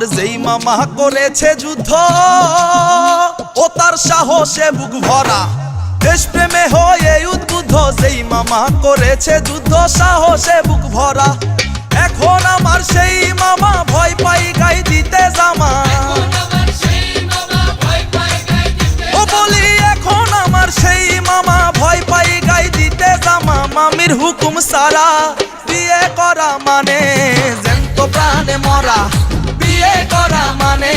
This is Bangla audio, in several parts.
আমার যেই মামা করেছে যুদ্ধ, ও তার সাহসে বুক ভরা, দেশপ্রেমে হয়ে উদ্বুদ্ধ। যেই মামা করেছে যুদ্ধ, সাহসে বুক ভরা। এখন আমার সেই মামা ভয় পাই গাই দিতে জামা। ও বলি এখন আমার সেই মামা ভয় পাই গাই দিতে জামা। মামির হুকুম সারা বিয়ে করা মানে জ্যান্ত প্রাণে মরা। বিয়ে করা মানে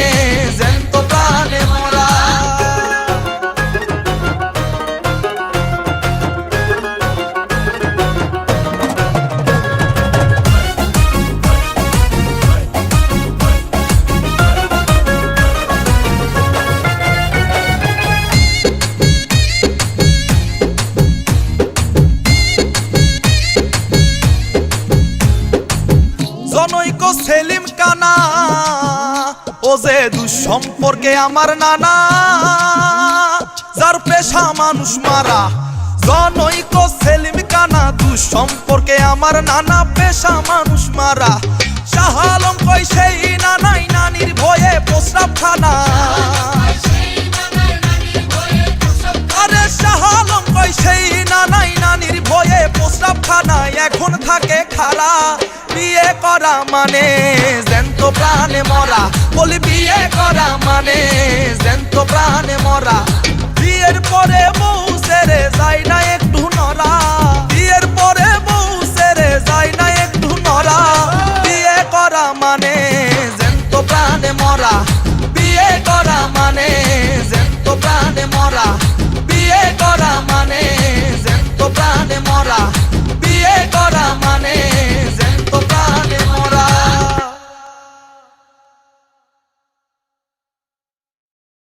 জ্যান্ত প্রাণে মরা। জনৈক সেলিম কানা, ও যে দুঃসম্পর্কে আমার নানা, যার পেশা মানুষ মারা। জনৈক সেলিম কানা, দুঃসম্পর্কে আমার নানা, পেশা মানুষ মারা। শাহ আলম কই সেই নানাই নানির ভয়ে প্রস্রাবখানা। আরে শাহ আলম কই সেই নানাই নানির ভয়ে প্রস্রাবখানায় এখন থাকে খাড়া। বিয়ে করা মানে জ্যান্ত প্রাণে মরা। বলি বিয়ে করা মানে জ্যান্ত প্রাণে মরা। বিয়ের পরে বউ ছেড়ে যায় না একটু নরা। বিয়ের পরে বউ ছেড়ে যায় না একটু নরা। বিয়ে করা মানে জ্যান্ত প্রাণে মরা।